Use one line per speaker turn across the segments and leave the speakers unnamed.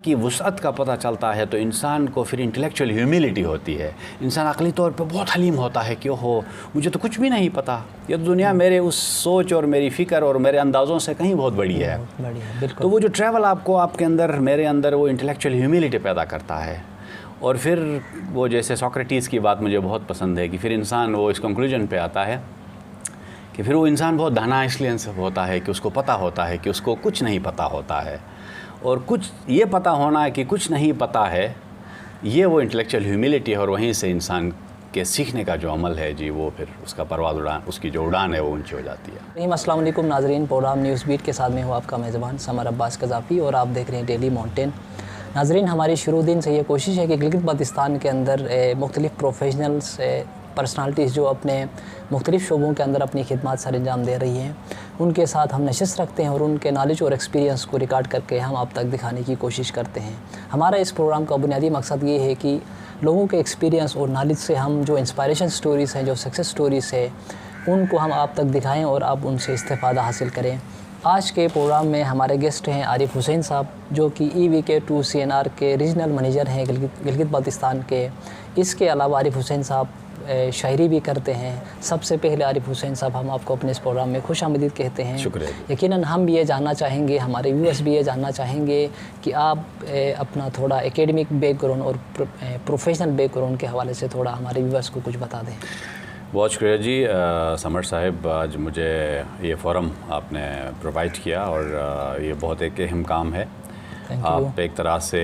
की वुसअत का पता चलता है तो इंसान को फिर इंटेलेक्चुअल ह्यूमिलिटी होती है। इंसान अक़ली तौर पे बहुत हलीम होता है कि ओहो मुझे तो कुछ भी नहीं पता, ये दुनिया मेरे उस सोच और मेरी फ़िक्र और मेरे अंदाज़ों से कहीं बहुत बड़ी है। तो वो जो ट्रैवल आपको आपके अंदर मेरे अंदर वो इंटेलेक्चुअल ह्यूमिलिटी पैदा करता है। और फिर वो जैसे सोक्रेटिस की बात मुझे बहुत पसंद है कि फिर इंसान वो इस कंक्लूजन पे आता है कि फिर वो इंसान बहुत दाना इसलिए होता है कि उसको पता होता है कि उसको कुछ नहीं पता होता है। और कुछ ये पता होना है कि कुछ नहीं पता है, ये वो इंटेलेक्चुअल ह्यूमिलिटी है। और वहीं से इंसान के सीखने का जो अमल है जी, वो फिर उसका परवाज़ उड़ान, उसकी जो उड़ान है वो ऊंची हो जाती है।
अस्सलाम वालेकुम नाज़रीन, प्रोग्राम न्यूज़ बीट के साथ में हूँ आपका मेज़बान समर अब्बास कज़ाफ़ी और आप देख रहे हैं डेली माउंटेन। नाज़रीन, हमारी शुरू दिन से ये कोशिश है कि गिलगित बाल्टिस्तान के अंदर मुख्तलिफ़ प्रोफेशनल्स पर्सनालिटीज़ जो अपने मुख्तलिफ़ शोबों के अंदर अपनी खिदमत सर अंजाम दे रही हैं, उनके साथ हम नशिस्त रखते हैं और उनके नॉलेज और एक्सपीरियंस को रिकॉर्ड करके हम आप तक दिखाने की कोशिश करते हैं। हमारा इस प्रोग्राम का बुनियादी मकसद ये है कि लोगों के एक्सपीरियंस और नॉलेज से हम जो इंस्पायरेशन स्टोरीज़ हैं, जो सक्सेस स्टोरीज़ है, उनको हम आप तक दिखाएँ और आप उनसे इस्तेफ़ादा हासिल करें। आज के प्रोग्राम में हमारे गेस्ट हैं आरिफ हुसैन साहब, जो कि EVK2 CNR के रीजनल मैनेजर हैं गिलगित बाल्टिस्तान के। इसके अलावा आरिफ हुसैन साहब शायरी भी करते हैं। सबसे पहले आरिफ हुसैन साहब, हम आपको अपने इस प्रोग्राम में खुश आमदीद कहते हैं।
शुक्रिया।
यकीनन हम भी ये जानना चाहेंगे, हमारे व्यूअर्स भी ये जानना चाहेंगे कि आप अपना थोड़ा एकेडमिक बैकग्राउंड और प्रोफेशनल बैकग्राउंड के हवाले से थोड़ा हमारे व्यूअर्स को कुछ बता दें।
बहुत शुक्रिया जी समर साहिब, आज मुझे ये फ़ोरम आपने प्रोवाइड किया और ये बहुत एक अहम काम है। आप एक तरह से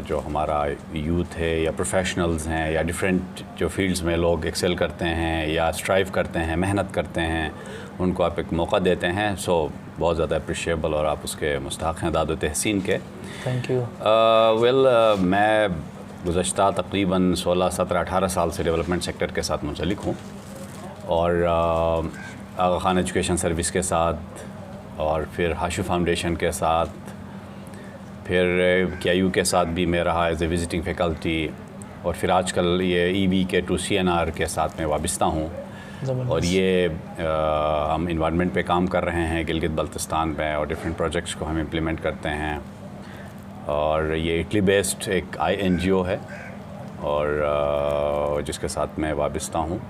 जो हमारा यूथ है या प्रोफेशनल्स हैं या डिफरेंट जो फील्ड्स में लोग एक्सेल करते हैं या स्ट्राइव करते हैं, मेहनत करते हैं, उनको आप एक मौका देते हैं। सो बहुत ज़्यादा अप्रिशिएबल और आप उसके मुस्तहक़ हैं दाद तहसीन के।
Thank you.
मैं गुज़श्ता तकरीबन 16, 17, 18 साल से डेवलपमेंट सेक्टर के साथ मुंसलिक हूँ और आगा खान एजुकेशन सर्विस के साथ और फिर हाशु फाउंडेशन के साथ, फिर KIU के साथ भी मैं रहा एज ए विज़िटिंग फ़ैकल्टी और फिर आजकल ये EVK2 CNR के साथ मैं वाबस्ता हूँ। और ये हम इन्वायरमेंट पे काम कर रहे हैं गिलगित बाल्टिस्तान में और डिफरेंट प्रोजेक्ट्स को हम इम्प्लीमेंट करते हैं। और ये इटली बेस्ड एक INGO है और जिसके साथ मैं वाबस्ता हूँ।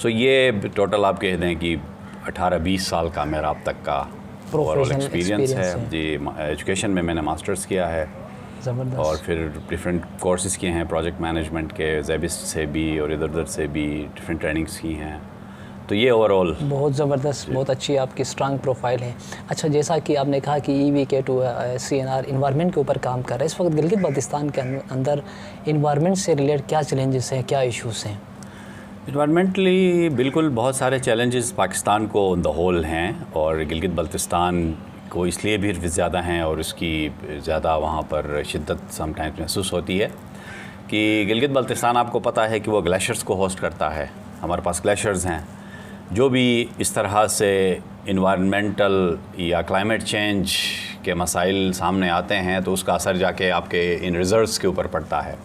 सो ये टोटल आप कह दें कि 18-20 साल का मेरा अब तक का ओवरऑल एक्सपीरियंस है जी। एजुकेशन में मैंने मास्टर्स किया है और फिर डिफरेंट कोर्सेज़ किए हैं प्रोजेक्ट मैनेजमेंट के, ज़ेबिस्ट से भी और इधर उधर से भी डिफरेंट ट्रेनिंग्स की हैं। तो ये ओवरऑल बहुत
ज़बरदस्त, बहुत अच्छी आपकी स्ट्रांग प्रोफाइल है। अच्छा, जैसा कि आपने कहा कि EVK2 CNR इन्वायरमेंट के ऊपर काम कर रहा है, इस वक्त गिलगित बाल्टिस्तान के अंदर इन्वायरमेंट से रिलेटेड क्या चैलेंजेस हैं, क्या इशूज़ हैं?
इन्वायरमेंटली बिल्कुल बहुत सारे चैलेंजेस पाकिस्तान को ऑन द होल हैं और गिलगित बाल्टिस्तान को इसलिए भी ज़्यादा हैं और उसकी ज़्यादा वहाँ पर शिद्दत समटाइम्स महसूस होती है कि गिलगित बाल्टिस्तान आपको पता है कि वो ग्लेशियर्स को होस्ट करता है। हमारे पास ग्लेशियर्स हैं। जो भी इस तरह से इन्वायरमेंटल या क्लाइमेट चेंज के मसाइल सामने आते हैं तो उसका असर जाके आपके इन रिजर्व्स के ऊपर पड़ता है,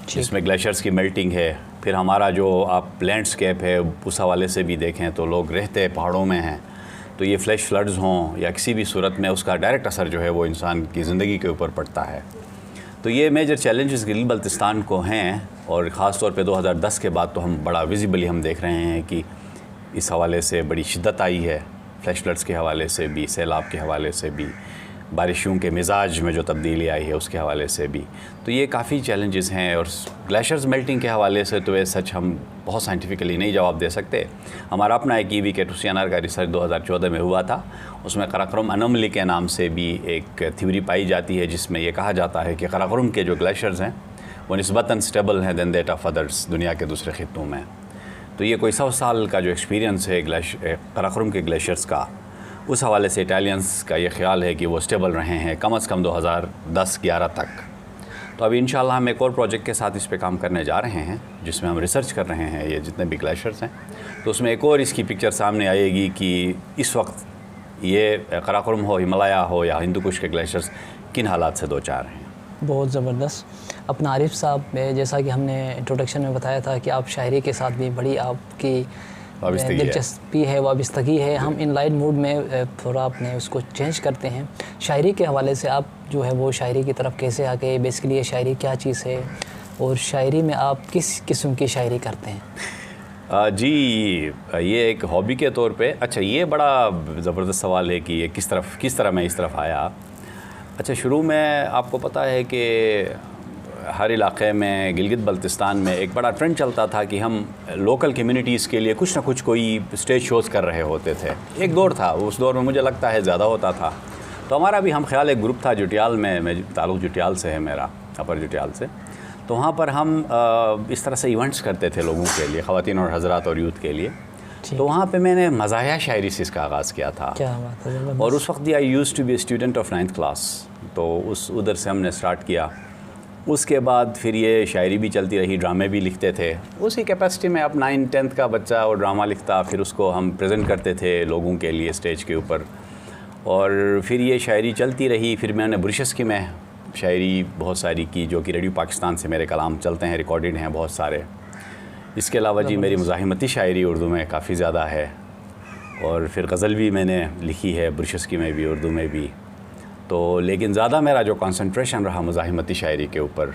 जिसमें ग्लेशियर्स की मेल्टिंग है। फिर हमारा जो आप लैंडस्केप है उस हवाले से भी देखें तो लोग रहते पहाड़ों में हैं, तो ये फ्लैश फ्लड्स हों या किसी भी सूरत में उसका डायरेक्ट असर जो है वो इंसान की ज़िंदगी के ऊपर पड़ता है। तो ये मेजर चैलेंजेस गिलगित बाल्टिस्तान को हैं और ख़ास तौर पे 2010 के बाद तो हम बड़ा विजिबली हम देख रहे हैं कि इस हवाले से बड़ी शिद्दत आई है, फ्लैश फ्लड्स के हवाले से भी, सैलाब के हवाले से भी, बारिशों के मिजाज में जो तब्दीली आई है उसके हवाले से भी। तो ये काफ़ी चैलेंजेस हैं और ग्लेशियर्स मेल्टिंग के हवाले से तो ये सच हम बहुत साइंटिफिकली नहीं जवाब दे सकते। हमारा अपना एक EVK2 CNR का रिसर्च 2014 में हुआ था, उसमें कराकोरम अनोमली के नाम से भी एक थ्योरी पाई जाती है जिसमें यह कहा जाता है कि कराकोरम के जो ग्लेशियर्स हैं वो निस्बतन स्टेबल हैं दैन दैट ऑफ अदर्स दुनिया के दूसरे खित्तों में। तो ये कोई 100 साल का जो एक्सपीरियंस है कराकोरम के ग्लेशियर्स का, उस हवाले से इटालियंस का ये ख्याल है कि वो स्टेबल रहे हैं कम से कम 2010-11 तक। तो अभी इंशाल्लाह हम एक और प्रोजेक्ट के साथ इस पे काम करने जा रहे हैं जिसमें हम रिसर्च कर रहे हैं ये जितने भी ग्लेशियर्स हैं। तो उसमें एक और इसकी पिक्चर सामने आएगी कि इस वक्त ये कराकोरम हो, हिमालय हो या हिंदू कुश के ग्लेशियर्स किन हालात से दो चार हैं।
बहुत ज़बरदस्त। अपना आरिफ साहब, जैसा कि हमने इंट्रोडक्शन में बताया था कि आप शायरी के साथ भी बड़ी आपकी दिलचस्पी है, वाबस्तगी है। हम इन लाइट मूड में थोड़ा अपने उसको चेंज करते हैं। शायरी के हवाले से आप जो है वो शायरी की तरफ कैसे आ गए? बेसिकली ये शायरी क्या चीज़ है और शायरी में आप किस किस्म की शायरी करते हैं?
जी, ये एक हॉबी के तौर पे, अच्छा ये बड़ा ज़बरदस्त सवाल है कि ये किस तरह मैं इस तरफ आया। अच्छा, शुरू में आपको पता है कि हर इलाक़े में गिलगित बल्तिस्तान में एक बड़ा ट्रेंड चलता था कि हम लोकल कम्युनिटीज़ के लिए कुछ ना कुछ कोई स्टेज शोज़ कर रहे होते थे। एक दौर था, उस दौर में मुझे लगता है ज़्यादा होता था। तो हमारा भी हम ख्याल एक ग्रुप था जुटियाल में, मैं ताल्लुक़ जुटियाल से है मेरा, अपर जुटियाल से। तो वहाँ पर हम इस तरह से इवेंट्स करते थे लोगों के लिए, ख़वातीन और हज़रात और यूथ के लिए। तो वहाँ पे मैंने मज़ाहिया शायरी से इसका आगाज़ किया था।
क्या बात है।
और उस वक्त I use to be student of 9th class, तो उधर से हमने स्टार्ट किया। उसके बाद फिर ये शायरी भी चलती रही, ड्रामे भी लिखते थे। उसी कैपेसिटी में अब 9th-10th का बच्चा और ड्रामा लिखता, फिर उसको हम प्रेजेंट करते थे लोगों के लिए स्टेज के ऊपर। और फिर ये शायरी चलती रही। फिर मैंने बुरशस की में शायरी बहुत सारी की, जो कि रेडियो पाकिस्तान से मेरे कलाम चलते हैं, रिकॉर्डेड हैं बहुत सारे। इसके अलावा जी मेरी मुज़ाहिमती शायरी उर्दू में काफ़ी ज़्यादा है। और फिर गज़ल भी मैंने लिखी है, बुरशस की में भी, उर्दू में भी। तो लेकिन ज़्यादा मेरा जो कंसंट्रेशन रहा मुज़ाहिमती शायरी के ऊपर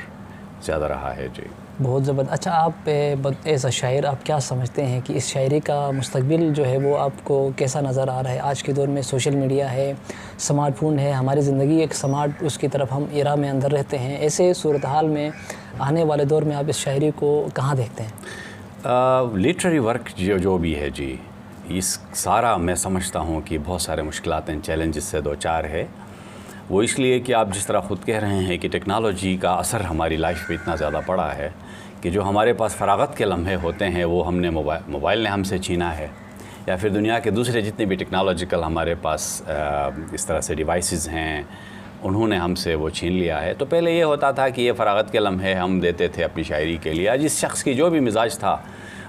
ज़्यादा रहा है जी।
बहुत ज़बरदस्त। अच्छा, आप एज़ अ शायर आप क्या समझते हैं कि इस शायरी का मुस्तकबिल जो है वो आपको कैसा नज़र आ रहा है? आज के दौर में सोशल मीडिया है, स्मार्टफोन है, हमारी ज़िंदगी एक स्मार्ट उसकी तरफ हम एरा में अंदर रहते हैं। ऐसे सूरत हाल में आने वाले दौर में आप इस शायरी को कहाँ देखते हैं?
लिटरेरी वर्क जो भी है जी, इस सारा मैं समझता हूँ कि बहुत सारे मुश्किलात हैं, चैलेंजेस से दो चार है। वो इसलिए कि आप जिस तरह ख़ुद कह रहे हैं कि टेक्नोलॉजी का असर हमारी लाइफ पे इतना ज़्यादा पड़ा है कि जो हमारे पास फ़रागत के लम्हे होते हैं वो हमने मोबाइल ने हमसे छीना है, या फिर दुनिया के दूसरे जितने भी टेक्नोलॉजिकल हमारे पास इस तरह से डिवाइसेस हैं उन्होंने हमसे वो छीन लिया है। तो पहले ये होता था कि ये फ़रागत के लम्हे हम देते थे अपनी शायरी के लिए। जिस शख्स की जो भी मिजाज था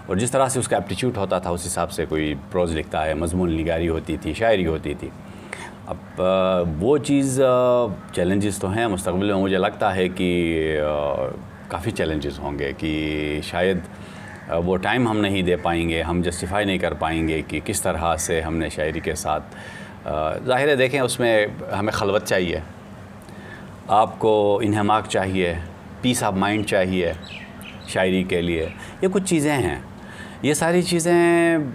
और जिस तरह से उसका एप्टीट्यूड होता था उस हिसाब से कोई प्रोज़ लिखता है, मज़मून निगारी होती थी, शायरी होती थी। अब वो चीज़ चैलेंजेस तो हैं। मुस्तक़बिल में मुझे लगता है कि काफ़ी चैलेंजेस होंगे कि शायद वो टाइम हम नहीं दे पाएंगे, हम जस्टिफाई नहीं कर पाएंगे कि किस तरह से हमने शायरी के साथ ज़ाहिर है देखें उसमें हमें खलवत चाहिए, आपको इन्हमाक चाहिए, पीस ऑफ माइंड चाहिए शायरी के लिए। ये कुछ चीज़ें हैं, ये सारी चीज़ें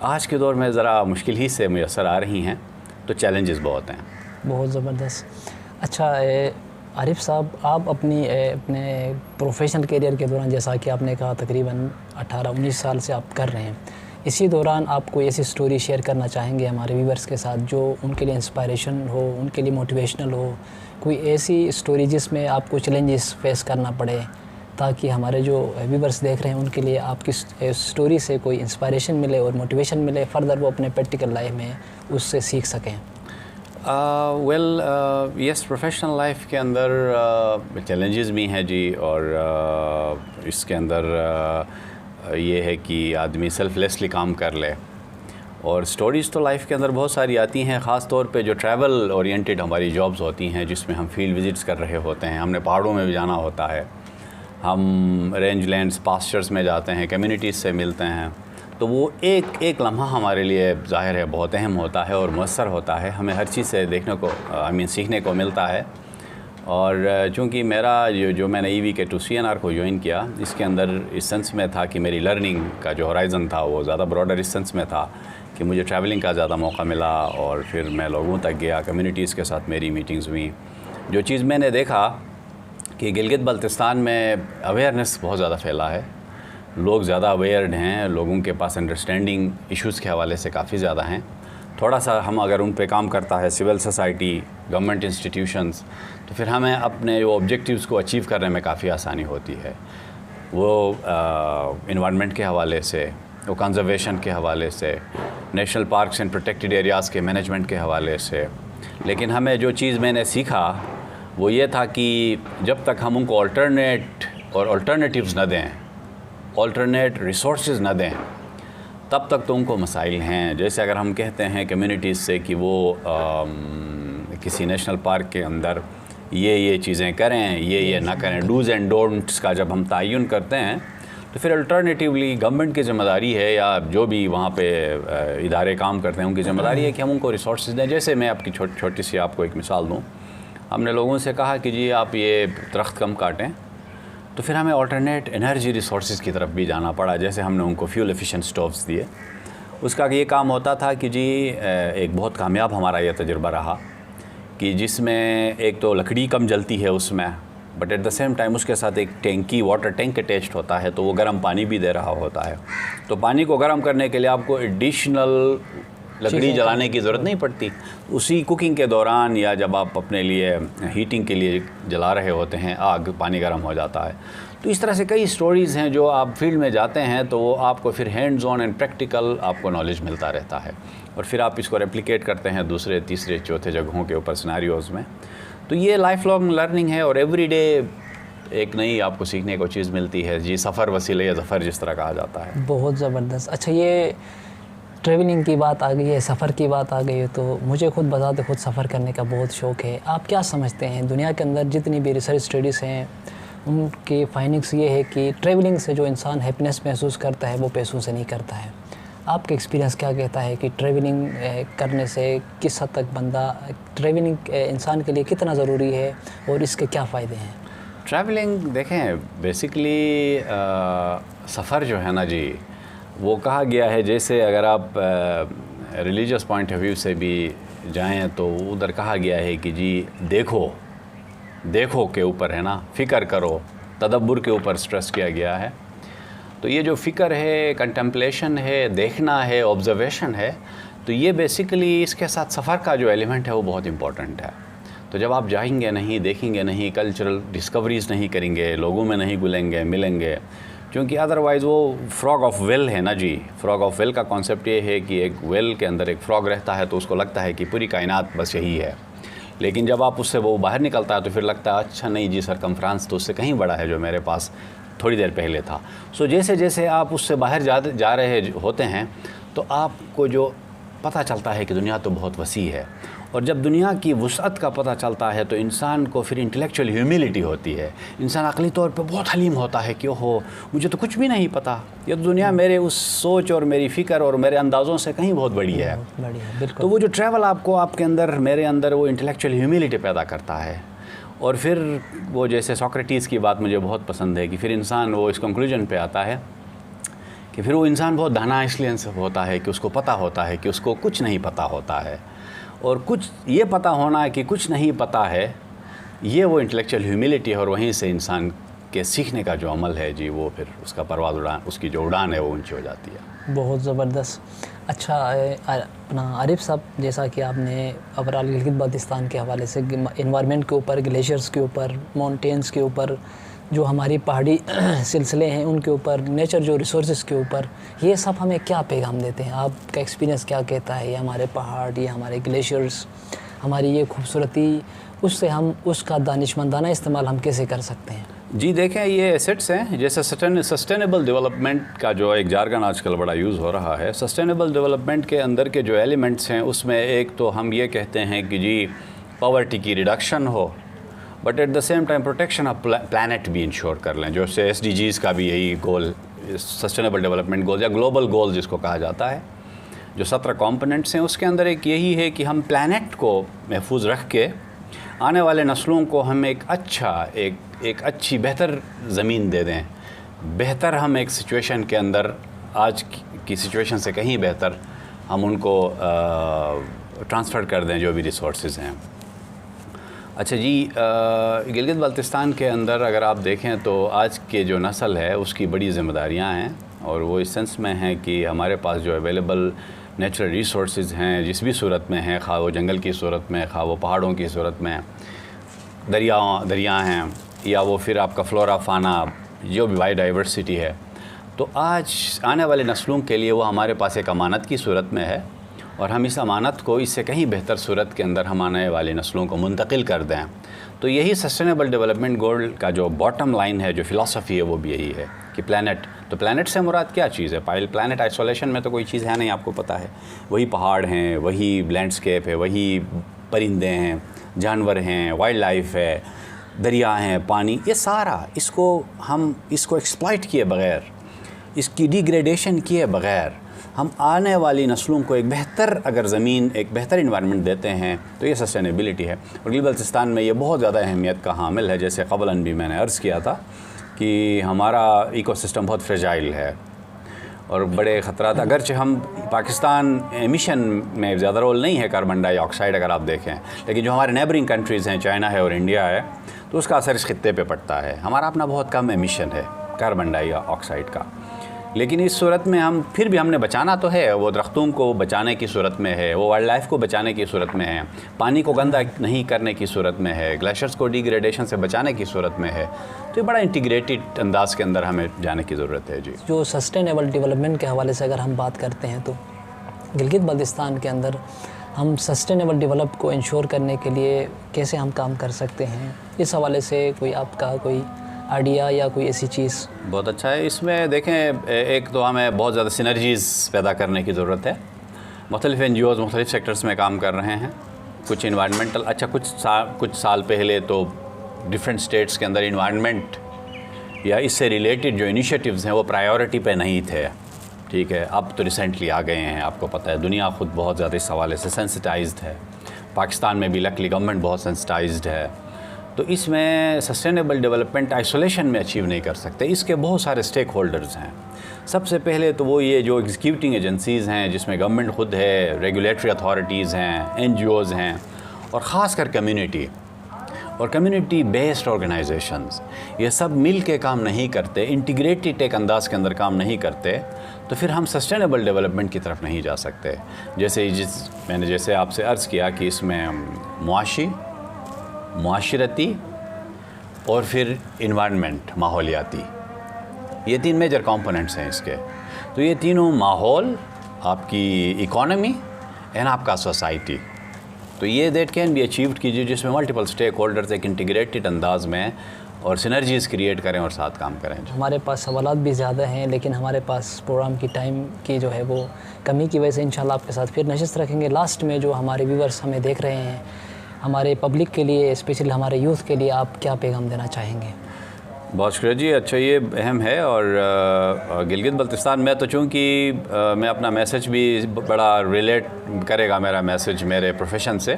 आज के दौर में ज़रा मुश्किल ही से मुयस्सर आ रही हैं, तो चैलेंजेस बहुत हैं।
बहुत ज़बरदस्त। अच्छा आरिफ साहब, आप अपने प्रोफेशनल करियर के दौरान, जैसा कि आपने कहा तकरीबन 18-19 साल से आप कर रहे हैं, इसी दौरान आप कोई ऐसी स्टोरी शेयर करना चाहेंगे हमारे व्यूअर्स के साथ जो उनके लिए इंस्पायरेशन हो, उनके लिए मोटिवेशनल हो? कोई ऐसी स्टोरी जिसमें आपको चैलेंजेस फेस करना पड़े, ताकि हमारे जो व्यूअर्स देख रहे हैं उनके लिए आपकी स्टोरी से कोई इंस्पायरेशन मिले और मोटिवेशन मिले, फर्दर वो अपने प्रैक्टिकल लाइफ में उससे सीख सकें?
यस, प्रोफेशनल लाइफ के अंदर चैलेंजेस भी हैं जी। और इसके अंदर ये है कि आदमी सेल्फलेसली काम कर ले। और स्टोरीज़ तो लाइफ के अंदर बहुत सारी आती हैं, ख़ास तौर पे जो ट्रैवल ओरिएंटेड हमारी जॉब्स होती हैं, जिसमें हम फील्ड विज़िट्स कर रहे होते हैं। हमने पहाड़ों में भी जाना होता है, हम रेंज लैंड्स पास्चर्स में जाते हैं, कम्युनिटीज़ से मिलते हैं। तो वो एक लम्हा हमारे लिए ज़ाहिर है बहुत अहम होता है और मुअस्सर होता है। हमें हर चीज़ से देखने को सीखने को मिलता है। और चूँकि मेरा जो मैंने EVK to CNR को ज्वाइन किया, इसके अंदर इस सेंस में था कि मेरी लर्निंग का जो होराइज़न था वो ज़्यादा ब्रॉडर इस सेंस में था कि मुझे ट्रैवलिंग का ज़्यादा मौका मिला और फिर मैं लोगों तक गया, कम्युनिटीज़ के साथ मेरी मीटिंग्स हुई। जो चीज़ मैंने देखा कि गिलगित बल्तिस्तान में अवेयरनेस बहुत ज़्यादा फैला है, लोग ज़्यादा अवेयर्ड हैं, लोगों के पास अंडरस्टैंडिंग इश्यूज़ के हवाले से काफ़ी ज़्यादा हैं। थोड़ा सा हम अगर उन पे काम करता है सिविल सोसाइटी, गवर्नमेंट इंस्टीट्यूशंस, तो फिर हमें अपने जो ऑब्जेक्टिव्स को अचीव करने में काफ़ी आसानी होती है। वो इन्वायरमेंट के हवाले से, वो कंजर्वेशन के हवाले से, national parks and protected areas के मैनेजमेंट के हवाले से। लेकिन हमें जो चीज़ मैंने सीखा वो ये था कि जब तक हम उनको अल्टरनेटिव्स न दें, अल्टरनेट रिसोर्सेज न दें, तब तक तो उनको मसाइल हैं। जैसे अगर हम कहते हैं कम्युनिटीज़ से कि वो किसी नेशनल पार्क के अंदर ये चीज़ें करें, ये ना करें, डूज़ एंड डोंट्स का जब हम तयन करते हैं तो फिर अल्टरनेटिवली गवर्नमेंट की ज़िम्मेदारी है या जो भी वहाँ पे इदारे काम करते हैं उनकी ज़िम्मेदारी है कि हम उनको रिसोर्स दें। जैसे मैं आपकी छोटी सी आपको एक मिसाल दूँ, हमने लोगों से कहा कि जी आप ये दरख्त कम काटें, तो फिर हमें अल्टरनेट एनर्जी रिसोर्सेज की तरफ भी जाना पड़ा। जैसे हमने उनको फ्यूल एफिशिएंट स्टोव्स दिए। उसका ये काम होता था कि जी एक बहुत कामयाब हमारा यह तजुर्बा रहा कि जिसमें एक तो लकड़ी कम जलती है उसमें, but at the same time उसके साथ एक टैंकी वाटर टैंक अटैच्ड होता है, तो वो गर्म पानी भी दे रहा होता है। तो पानी को गर्म करने के लिए आपको एडिशनल लकड़ी जलाने की ज़रूरत नहीं पड़ती। उसी कुकिंग के दौरान या जब आप अपने लिए हीटिंग के लिए जला रहे होते हैं आग, पानी गर्म हो जाता है। तो इस तरह से कई स्टोरीज़ हैं जो आप फील्ड में जाते हैं तो वो आपको फिर हैंड्स ऑन एंड प्रैक्टिकल आपको नॉलेज मिलता रहता है, और फिर आप इसको रेप्लिकेट करते हैं दूसरे तीसरे चौथे जगहों के ऊपर सिनेरियोज़ में। तो ये लाइफ लॉन्ग लर्निंग है और एवरी डे एक नई आपको सीखने को चीज़ मिलती है। जी सफ़र वसीले ज़फ़र जिस तरह कहा जाता है।
बहुत ज़बरदस्त। अच्छा, ये ट्रैवलिंग की बात आ गई है, सफ़र की बात आ गई है, तो मुझे खुद बताते खुद सफ़र करने का बहुत शौक़ है। आप क्या समझते हैं दुनिया के अंदर जितनी भी रिसर्च स्टडीज़ हैं उनके फाइंडिंग्स ये है कि ट्रैवलिंग से जो इंसान हैप्पीनेस महसूस करता है वो पैसों से नहीं करता है। आपका एक्सपीरियंस क्या कहता है कि ट्रैवलिंग करने से किस हद तक ट्रैवलिंग इंसान के लिए कितना ज़रूरी है और इसके क्या फ़ायदे हैं?
ट्रैवलिंग देखें बेसिकली सफ़र जो है ना जी, वो कहा गया है जैसे अगर आप रिलीजियस पॉइंट ऑफ व्यू से भी जाएं तो उधर कहा गया है कि जी देखो के ऊपर है ना, फ़िक्र करो, तदब्बुर के ऊपर स्ट्रेस किया गया है। तो ये जो फ़िक्र है, कंटेम्पलेशन है, देखना है, ऑब्जर्वेशन है, तो ये बेसिकली इसके साथ सफ़र का जो एलिमेंट है वो बहुत इम्पॉर्टेंट है। तो जब आप जाएंगे नहीं, देखेंगे नहीं, कल्चरल डिस्कवरीज़ नहीं करेंगे, लोगों में नहीं घुलेंगे मिलेंगे, क्योंकि अदरवाइज़ वो फ्रॉग ऑफ वेल है ना जी। फ्रॉग ऑफ वेल का कॉन्सेप्ट ये है कि एक वेल के अंदर एक फ्रॉग रहता है तो उसको लगता है कि पूरी कायनात बस यही है, लेकिन जब आप उससे वो बाहर निकलता है तो फिर लगता है अच्छा नहीं जी, सरकमफ्रांस तो उससे कहीं बड़ा है जो मेरे पास थोड़ी देर पहले था। सो जैसे जैसे आप उससे बाहर जा रहे होते हैं तो आपको जो पता चलता है कि दुनिया तो बहुत वसी है, और जब दुनिया की वुसअत का पता चलता है तो इंसान को फिर इंटेलेक्चुअल ह्यूमिलिटी होती है। इंसान अक़ली तौर पे बहुत हलीम होता है कि ओहो मुझे तो कुछ भी नहीं पता, ये तो दुनिया मेरे उस सोच और मेरी फ़िक्र और मेरे अंदाज़ों से कहीं बहुत बड़ी है। तो वो जो ट्रैवल आपको आपके अंदर, मेरे अंदर वो इंटेलेक्चुअल ह्यूमिलिटी पैदा करता है। और फिर वो जैसे सोक्रेटिस की बात मुझे बहुत पसंद है कि फिर इंसान वो इस कंक्लूजन पे आता है कि फिर वो इंसान बहुत दाना इसलिए होता है कि उसको पता होता है कि उसको कुछ नहीं पता होता है, और कुछ ये पता होना है कि कुछ नहीं पता है, ये वो इंटेलेक्चुअल ह्यूमिलिटी है। और वहीं से इंसान के सीखने का जो अमल है जी, वो फिर उसका परवाज़ उड़ान, उसकी जो उड़ान है वो ऊंची हो जाती है।
बहुत ज़बरदस्त। अच्छा अपना आरिफ साहब, जैसा कि आपने ओवरऑल गिलगित बाल्टिस्तान के हवाले से इन्वायरमेंट के ऊपर, ग्लेशियर्स के ऊपर, माउंटेन्स के ऊपर, जो हमारी पहाड़ी सिलसिले हैं उनके ऊपर, नेचर जो रिसोर्सेज के ऊपर, ये सब हमें क्या पैगाम देते हैं? आपका एक्सपीरियंस क्या कहता है? ये हमारे पहाड़, ये हमारे ग्लेशियर्स, हमारी ये खूबसूरती, उससे हम उसका दानिशमंदाना इस्तेमाल हम कैसे कर सकते हैं?
जी देखें, ये एसेट्स हैं। जैसे सस्टेनेबल डेवलपमेंट का जो एक जार्गन आजकल बड़ा यूज़ हो रहा है, सस्टेनेबल डेवलपमेंट के अंदर के जो एलिमेंट्स हैं उसमें एक तो हम ये कहते हैं कि जी पॉवर्टी की रिडक्शन हो, but at the same time protection of planet भी इंश्योर कर लें। जो से SDGs का भी यही गोल, सस्टेनेबल डेवलपमेंट गोल या ग्लोबल गोल जिसको कहा जाता है, जो 17 कॉम्पोनेंट्स हैं उसके अंदर एक यही है कि हम प्लैनेट को महफूज रख के आने वाले नस्लों को हम एक अच्छी बेहतर ज़मीन दे दें। बेहतर हम एक सिचुएशन के अंदर, आज की सिचुएशन से कहीं बेहतर हम उनको ट्रांसफ़र कर दें जो भी रिसोर्सेज हैं। अच्छा जी, गिलगित बाल्टिस्तान के अंदर अगर आप देखें तो आज के जो नस्ल है उसकी बड़ी ज़िम्मेदारियां हैं, और वो इस सेंस में हैं कि हमारे पास जो अवेलेबल नेचुरल रिसोर्सेज हैं जिस भी सूरत में हैं, खा वो जंगल की सूरत में, खा वो पहाड़ों की सूरत में, दरिया हैं, या वो फिर आपका फ्लोरा फाना, जो भी बायोडाइवर्सिटी है, तो आज आने वाले नस्लों के लिए वो हमारे पास एक अमानत की सूरत में है, और हम इस अमानत को इससे कहीं बेहतर सूरत के अंदर हम आने वाली नस्लों को मुंतकिल कर दें। तो यही सस्टेनेबल डेवलपमेंट गोल का जो बॉटम लाइन है, जो फ़िलासफ़ी है, वो भी यही है कि प्लैनेट, तो प्लैनेट से मुराद क्या चीज़ है? प्लैनेट आइसोलेशन में तो कोई चीज़ है नहीं, आपको पता है। वही पहाड़ हैं, वही लैंडस्केप है, वही परिंदे हैं, जानवर हैं, वाइल्ड लाइफ है, दरिया हैं, पानी, ये सारा इसको एक्सप्लॉइट किए बगैर इसकी डिग्रेडेशन किए बग़ैर हम आने वाली नस्लों को एक बेहतर अगर ज़मीन, एक बेहतर इन्वायरमेंट देते हैं तो ये सस्टेनेबिलिटी है। और गिलगित बल्तिस्तान में ये बहुत ज़्यादा अहमियत का हामिल है। जैसे क़बलन भी मैंने अर्ज़ किया था कि हमारा इकोसिस्टम बहुत फ्रेजाइल है और बड़े ख़तरात, अगरचे हम पाकिस्तान एमिशन में ज़्यादा रोल नहीं है कार्बन डाइऑक्साइड अगर आप देखें, लेकिन जो हमारे नेबरिंग कंट्रीज़ हैं, चाइना है और इंडिया है, तो उसका असर इस खित्ते पे पड़ता है। हमारा अपना बहुत कम एमिशन है कार्बन डाइऑक्साइड का, लेकिन इस सूरत में हम फिर भी हमने बचाना तो है, वो दरख्तों को बचाने की सूरत में है, वो वाइल्ड लाइफ को बचाने की सूरत में है, पानी को गंदा नहीं करने की सूरत में है, ग्लेशियर्स को डिग्रेडेशन से बचाने की सूरत में है। तो ये बड़ा इंटीग्रेटेड अंदाज के अंदर हमें जाने की ज़रूरत है जी।
जो सस्टेनेबल डेवलपमेंट के हवाले से अगर हम बात करते हैं तो गिलगित बल्तिस्तान के अंदर हम सस्टेनेबल डेवलप को इंश्योर करने के लिए कैसे हम काम कर सकते हैं, इस हवाले से कोई आपका कोई आइडिया या कोई ऐसी चीज़? बहुत
अच्छा है। इसमें देखें, एक तो हमें बहुत ज़्यादा सिनर्जीज़ पैदा करने की ज़रूरत है। मुख्तलिफ़ NGOs मुख्तलिफ़ सेक्टर्स में काम कर रहे हैं। कुछ इन्वायरमेंटल, अच्छा कुछ साल पहले तो डिफरेंट स्टेट्स के अंदर इन्वायरमेंट या इससे रिलेटेड जो इनिशिएटिव्स हैं वो प्रायोरिटी पे नहीं थे, ठीक है। अब तो रिसेंटली आ गए हैं। आपको पता है दुनिया ख़ुद बहुत ज़्यादा इस हवाले से सेंसिटाइज्ड है। पाकिस्तान में भी लकली गवर्नमेंट बहुत सेंसिटाइज्ड है। तो इसमें सस्टेनेबल डेवलपमेंट आइसोलेशन में अचीव नहीं कर सकते। इसके बहुत सारे स्टेक होल्डर्स हैं। सबसे पहले तो वो ये जो एग्जीक्यूटिंग एजेंसीज़ हैं जिसमें गवर्नमेंट ख़ुद है, रेगुलेटरी अथॉरिटीज़ हैं, NGOs हैं और ख़ासकर कम्युनिटी और कम्युनिटी बेस्ड ऑर्गेनाइजेशंस, ये सब मिल के काम नहीं करते, इंटीग्रेटेड एक अंदाज़ के अंदर काम नहीं करते, तो फिर हम सस्टेनेबल डेवलपमेंट की तरफ नहीं जा सकते। मैंने जैसे आपसे अर्ज़ किया कि इसमें मुआशरती और फिर इन्वायरमेंट, माहौलियाती, ये 3 मेजर कंपोनेंट्स हैं इसके। तो ये तीनों, माहौल, आपकी इकोनॉमी एंड आपका सोसाइटी, तो ये दैट कैन बी अचीव्ड कीजिए जिसमें मल्टीपल स्टेक होल्डर्स एक इंटीग्रेटेड अंदाज में और सिनर्जीज़ क्रिएट करें और साथ काम करें।
हमारे पास सवालात भी ज़्यादा हैं, लेकिन हमारे पास प्रोग्राम की टाइम की जो है वो कमी की वजह से इंशाल्लाह आपके साथ फिर नशिस्त रखेंगे। लास्ट में जो हमारे व्यूवर्स हमें देख रहे हैं, हमारे पब्लिक के लिए, स्पेशली हमारे यूथ के लिए आप क्या पैगाम देना चाहेंगे?
बहुत शुक्रिया जी। अच्छा, ये अहम है। और गिलगित बल्तिस्तान में तो चूँकि मैं अपना मैसेज भी बड़ा रिलेट करेगा, मेरा मैसेज मेरे प्रोफेशन से,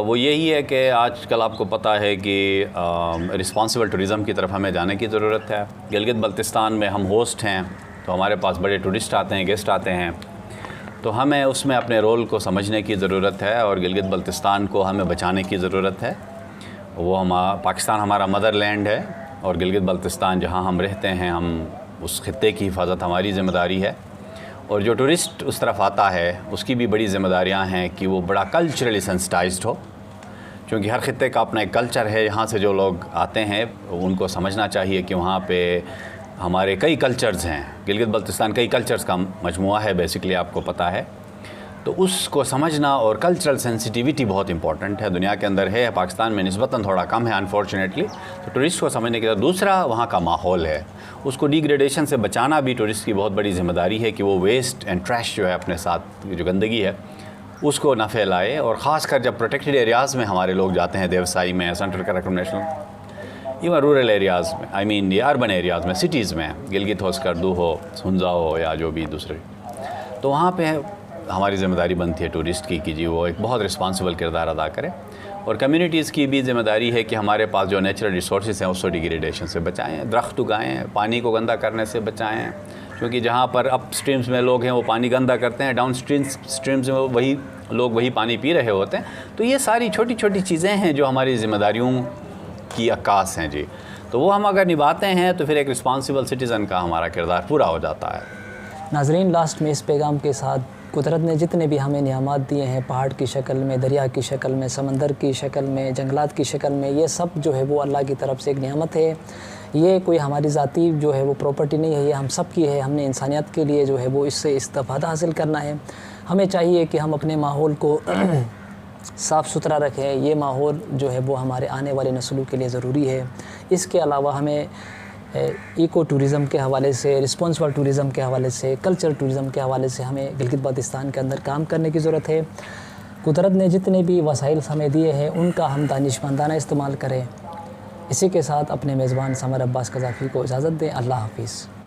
वो यही है कि आजकल आपको पता है कि रिस्पॉन्सिबल टूरिज़म की तरफ हमें जाने की ज़रूरत है। गिलगित बल्तिस्तान में हम होस्ट हैं, तो हमारे पास बड़े टूरिस्ट आते हैं, गेस्ट आते हैं, तो हमें उसमें अपने रोल को समझने की ज़रूरत है और गिलगित बल्तिस्तान को हमें बचाने की ज़रूरत है। वो पाकिस्तान हमारा मदरलैंड है और गिलगित बल्तिस्तान जहाँ हम रहते हैं, हम उस खित्ते की हिफाजत हमारी ज़िम्मेदारी है। और जो टूरिस्ट उस तरफ आता है उसकी भी बड़ी ज़िम्मेदारियाँ हैं कि वो बड़ा कल्चरली सेंसिटाइज्ड हो, क्योंकि हर खित्ते का अपना एक कल्चर है। यहाँ से जो लोग आते हैं उनको समझना चाहिए कि वहाँ पे हमारे कई कल्चर्स हैं। गिलगित बल्तिस्तान कई कल्चर्स का मजमुआ है बेसिकली, आपको पता है। तो उसको समझना और कल्चरल सेंसिटिविटी बहुत इंपॉर्टेंट है, दुनिया के अंदर है, पाकिस्तान में निस्बतन थोड़ा कम है अनफॉर्चुनेटली। तो टूरिस्ट को समझने के बाद दूसरा वहाँ का माहौल है, उसको डिग्रेडेशन से बचाना भी टूरिस्ट की बहुत बड़ी ज़िम्मेदारी है कि वो वेस्ट एंड ट्रैश जो है अपने साथ, जो गंदगी है, उसको ना फैलाए। और ख़ासकर जब प्रोटेक्टेड एरियाज़ में हमारे लोग जाते हैं, देवसाई में, central Karakoram national, even rural areas में, आई मीन ये अर्बन एरियाज़ में, सिटीज़ में, गिलगित हो, स्कर्दू हो, हुंजा हो या जो भी दूसरे, तो वहाँ पे हमारी ज़िम्मेदारी बनती है टूरिस्ट की कि जी वो एक बहुत रिस्पॉन्सिबल किरदार अदा करे। और कम्युनिटीज़ की भी ज़िम्मेदारी है कि हमारे पास जो नेचुरल रिसोर्सेज हैं उसको डिग्रेडेशन से बचाएं, दरख्त उगाएं, पानी को गंदा करने से बचाएं, क्योंकि जहाँ पर अप स्ट्रीम्स में लोग हैं वो पानी गंदा करते हैं, डाउन स्ट्रीम्स में वही लोग वही पानी पी रहे होते हैं। तो ये सारी छोटी छोटी चीज़ें हैं जो हमारी ज़िम्मेदारियों की अक्कास हैं जी। तो वो हम अगर निभाते हैं तो फिर एक रिस्पॉन्सिबल सिटीज़न का हमारा किरदार पूरा हो जाता है।
नाज़रीन, लास्ट में इस पैगाम के साथ, कुदरत ने जितने भी हमें नियामत दिए हैं, पहाड़ की शक्ल में, दरिया की शक्ल में, समंदर की शक्ल में, जंगलात की शक्ल में, ये सब जो है वो अल्लाह की तरफ से एक नियामत है। ये कोई हमारी ज़ाती जो है वो प्रॉपर्टी नहीं है, ये हम सब की है। हमने इंसानियत के लिए जो है वो इससे इस्तिफ़ादा हासिल करना है। हमें चाहिए कि हम अपने माहौल को साफ़ सुथरा रखें। ये माहौल जो है वो हमारे आने वाले नस्लों के लिए ज़रूरी है। इसके अलावा हमें इको टूरिज़म के हवाले से, रिस्पॉन्सिबल टूरिज़म के हवाले से, कल्चर टूरिज़म के हवाले से हमें गिलगित बल्तिस्तान के अंदर काम करने की ज़रूरत है। कुदरत ने जितने भी वसाइल हमें दिए हैं उनका हम दानिशमंदाना इस्तेमाल करें। इसी के साथ अपने मेज़बान समर अब्बास कज़ाफ़ी को इजाज़त दें। अल्लाह हाफ़िज़।